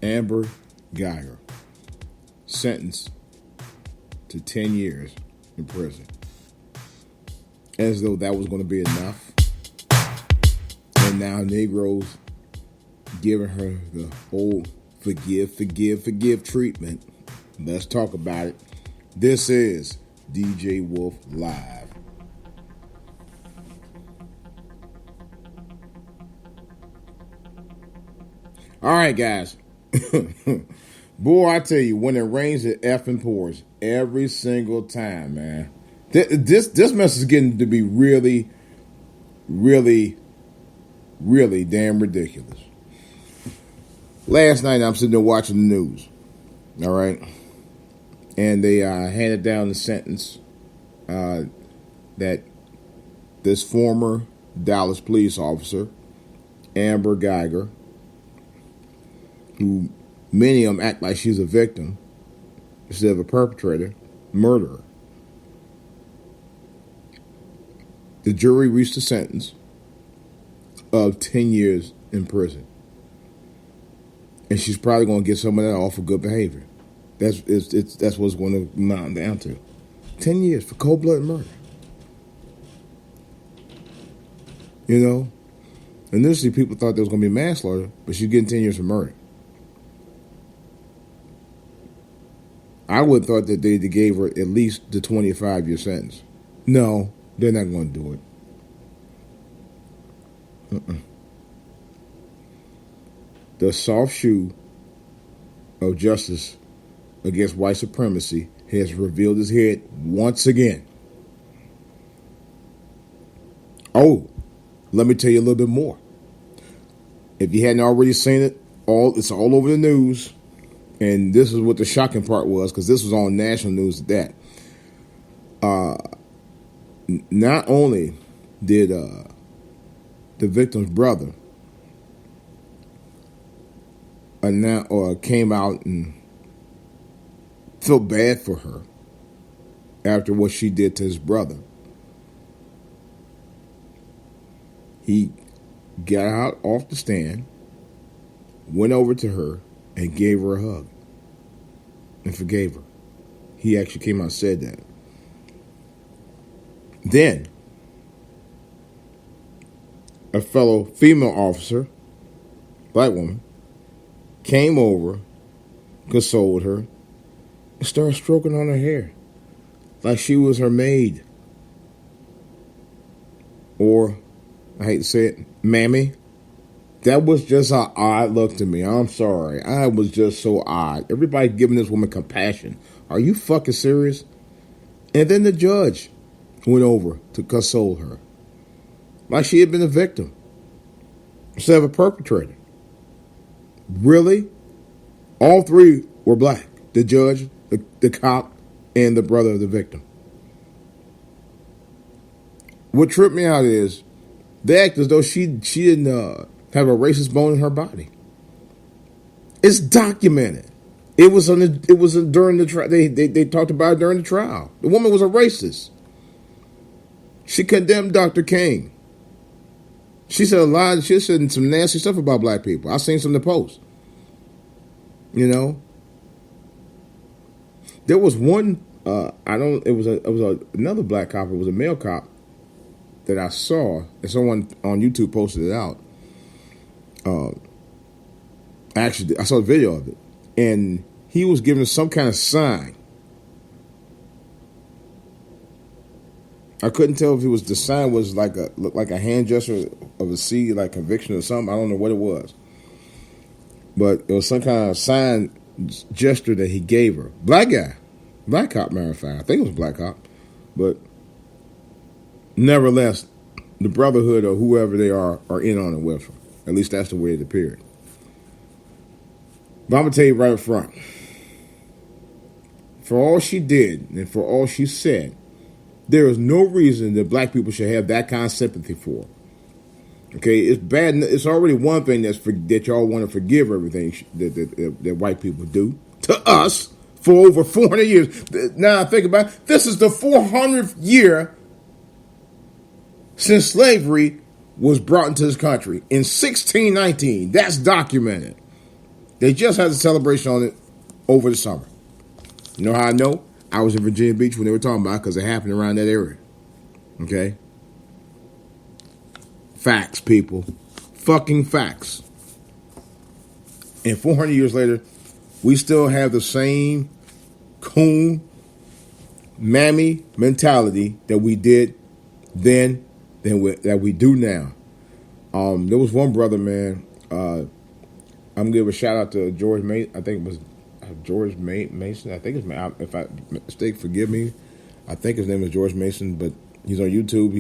Amber Guyger, sentenced to 10 years in prison. As though that was going to be enough. And now Negroes giving her the whole forgive treatment. Let's talk about it. This is DJ Wolf Live. All right, guys. Boy, I tell you, when it rains, it effing pours every single time, man. This mess is getting to be really, really, really damn ridiculous. Last night, I'm sitting there watching the news, all right? And they handed down the sentence that this former Dallas police officer, Amber Guyger, who many of them act like she's a victim instead of a perpetrator, murderer. The jury reached a sentence of 10 years in prison. And she's probably going to get some of that off for good behavior. That's what it's going to amount down to. 10 years for cold-blooded murder. You know? Initially, people thought there was going to be manslaughter, but she's getting 10 years for murder. I would have thought that they gave her at least the 25-year sentence. No, they're not going to do it. The soft shoe of justice against white supremacy has revealed its head once again. Oh, let me tell you a little bit more. If you hadn't already seen it, it's all over the news. And this is what the shocking part was, because this was on national news at that. Not only did the victim's brother came out and felt bad for her after what she did to his brother, he got out off the stand, went over to her, and gave her a hug and forgave her. He actually came out and said that. Then, a fellow female officer, black woman, came over, consoled her, and started stroking on her hair like she was her maid. Or, I hate to say it, mammy. That was just an odd look to me. I'm sorry. I was just so odd. Everybody giving this woman compassion. Are you fucking serious? And then the judge went over to console her. Like she had been a victim instead of a perpetrator. Really? All three were black. The judge, the cop, and the brother of the victim. What tripped me out is they act as though she didn't have a racist bone in her body. It's documented. It was during the trial. They talked about it during the trial. The woman was a racist. She condemned Dr. King. She said a lot. She said some nasty stuff about black people. I seen some of the posts. You know, there was one. It was another black cop. It was a male cop that I saw, and someone on YouTube posted it out. Actually, I saw a video of it, and he was giving some kind of sign. I couldn't tell if it was the sign was looked like a hand gesture of a C, like conviction or something. I don't know what it was, but it was some kind of sign gesture that he gave her. Black guy, black cop, matter of fact. I think it was a black cop, but nevertheless, the brotherhood or whoever they are in on it with her. At least that's the way it appeared. But I'm going to tell you right up front. For all she did and for all she said, there is no reason that black people should have that kind of sympathy for. Okay, it's bad. It's already one thing that y'all want to forgive everything that white people do to us for over 400 years. Now I think about it, this is the 400th year since slavery was brought into this country in 1619. That's documented. They just had a celebration on it over the summer. You know how I know? I was in Virginia Beach when they were talking about it because it happened around that area. Okay? Facts, people. Fucking facts. And 400 years later, we still have the same coon, mammy mentality that we did then that we do now. There was one brother, man. I'm gonna give a shout out to George Mason. I think it was George Mason. I think it's, if I mistake, forgive me. I think his name is George Mason, but he's on YouTube.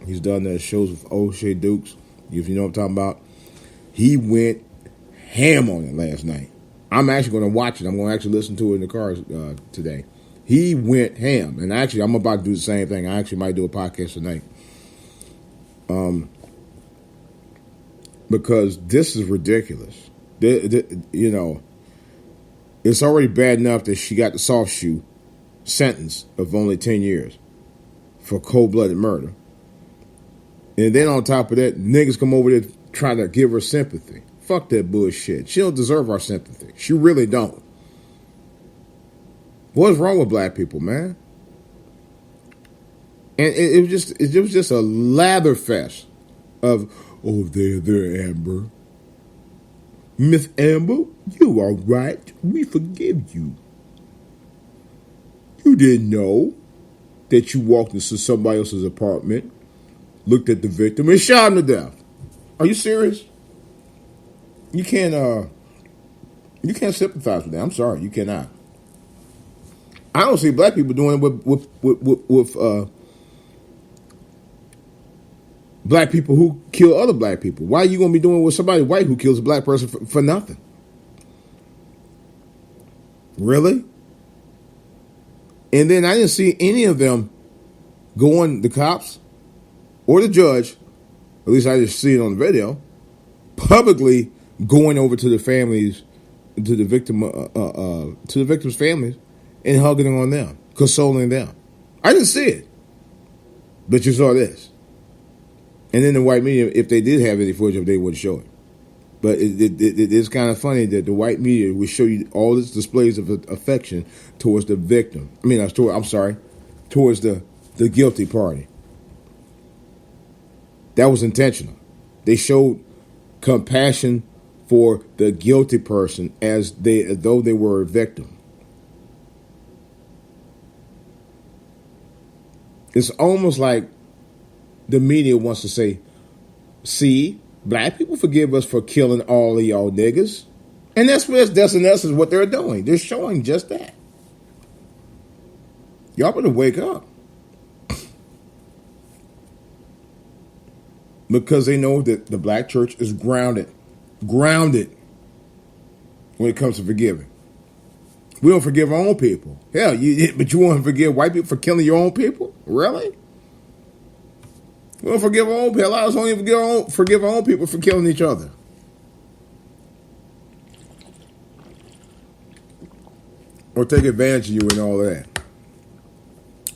He's done the shows with O'Shea Dukes. If you know what I'm talking about, he went ham on it last night. I'm actually going to watch it. I'm going to actually listen to it in the car today. He went ham, and actually, I'm about to do the same thing. I actually might do a podcast tonight, because this is ridiculous. You know, it's already bad enough that she got the soft shoe sentence of only 10 years for cold-blooded murder. And then on top of that, niggas come over there trying to give her sympathy. Fuck that bullshit. She don't deserve our sympathy. She really don't. What's wrong with black people, man? And it was just a lather fest of, oh, there, Amber. Miss Amber, you are right. We forgive you. You didn't know that you walked into somebody else's apartment, looked at the victim, and shot him to death. Are you serious? You can't sympathize with that. I'm sorry, you cannot. I don't see black people doing it with black people who kill other black people. Why are you going to be doing it with somebody white who kills a black person for nothing? Really? And then I didn't see any of them going, the cops or the judge, at least I just see it on the video, publicly going over to the families, to the victim's families, and hugging on them, consoling them. I didn't see it, but you saw this. And then the white media, if they did have any footage of it, they wouldn't show it. But it is kind of funny that the white media would show you all these displays of affection towards the victim. Towards the guilty party. That was intentional. They showed compassion for the guilty person as though they were a victim. It's almost like the media wants to say, see, black people forgive us for killing all of y'all niggas. And that's in essence what they're doing. They're showing just that. Y'all better wake up. Because they know that the black church is grounded when it comes to forgiving. We don't forgive our own people. Hell, but you want to forgive white people for killing your own people? Really? We don't forgive our own people. A lot of us don't even forgive our own people for killing each other. Or take advantage of you and all that.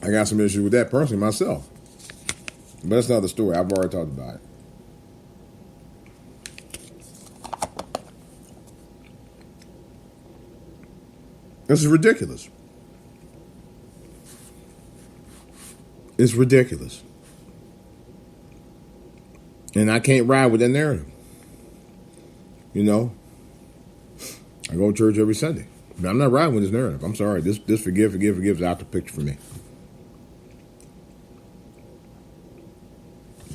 I got some issues with that personally myself. But that's another story. I've already talked about it. This is ridiculous. It's ridiculous. And I can't ride with that narrative. You know, I go to church every Sunday. But I'm not riding with this narrative. I'm sorry. This forgive is out the picture for me.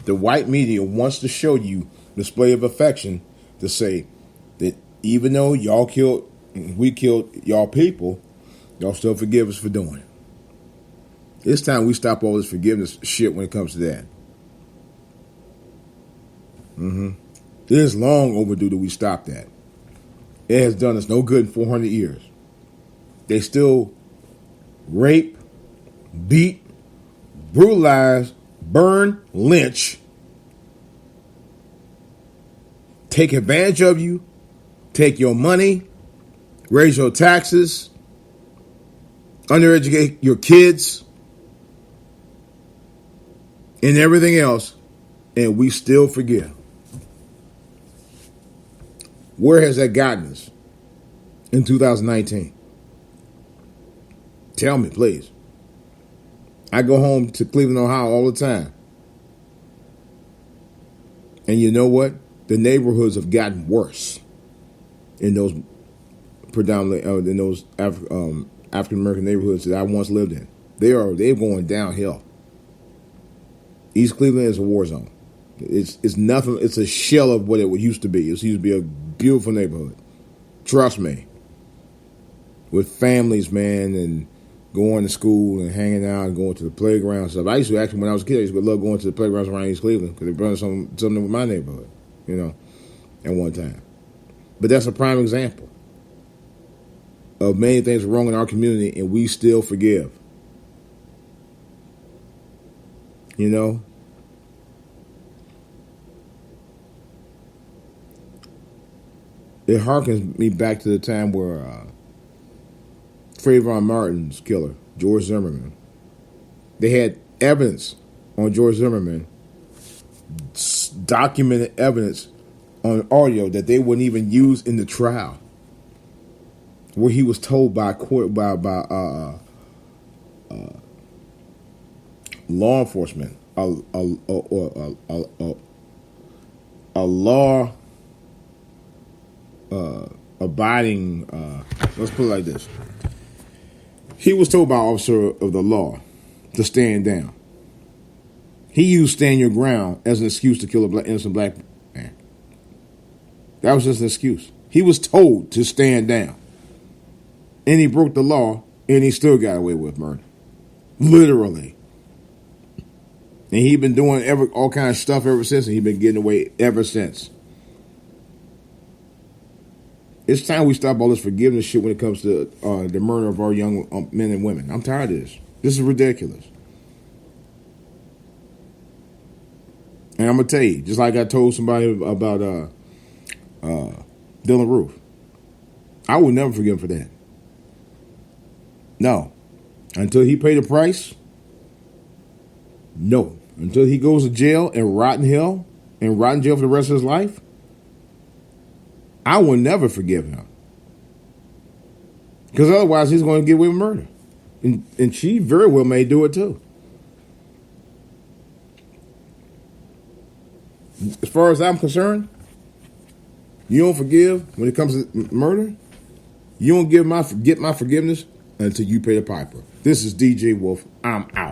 The white media wants to show you display of affection to say that even though we killed y'all people, y'all still forgive us for doing it. It's time we stop all this forgiveness shit when it comes to that. It is long overdue that we stop that. It has done us no good in 400 years. They still rape, beat, brutalize, burn, lynch, take advantage of you, take your money, raise your taxes, undereducate your kids, and everything else, and we still forgive. Where has that gotten us in 2019? Tell me, please. I go home to Cleveland, Ohio all the time. And you know what? The neighborhoods have gotten worse in those predominantly in those African American neighborhoods that I once lived in. They're going downhill. East Cleveland is a war zone. It's nothing. It's a shell of what it used to be. It used to be a beautiful neighborhood. Trust me. With families, man, and going to school and hanging out and going to the playground and stuff. I used to actually, when I was a kid, I used to love going to the playgrounds around East Cleveland because they brought something with my neighborhood, at one time. But that's a prime example of many things wrong in our community, and we still forgive. It harkens me back to the time where Trayvon Martin's killer, George Zimmerman, they had evidence on George Zimmerman, documented evidence on audio that they wouldn't even use in the trial, where he was told by law enforcement, a law abiding, let's put it like this. He was told by an officer of the law to stand down. He used stand your ground as an excuse to kill an innocent black man. That was just an excuse. He was told to stand down. And he broke the law, and he still got away with murder. Literally. And he'd been doing all kinds of stuff ever since, and he'd been getting away ever since. It's time we stop all this forgiveness shit when it comes to the murder of our young men and women. I'm tired of this. This is ridiculous. And I'm going to tell you, just like I told somebody about Dylan Roof, I would never forgive him for that. No. Until he paid the price, no. Until he goes to jail and rot in jail for the rest of his life, I will never forgive him. Because otherwise he's going to get away with murder. And she very well may do it too. As far as I'm concerned, you don't forgive when it comes to murder. You don't get my forgiveness until you pay the piper. This is DJ Wolf. I'm out.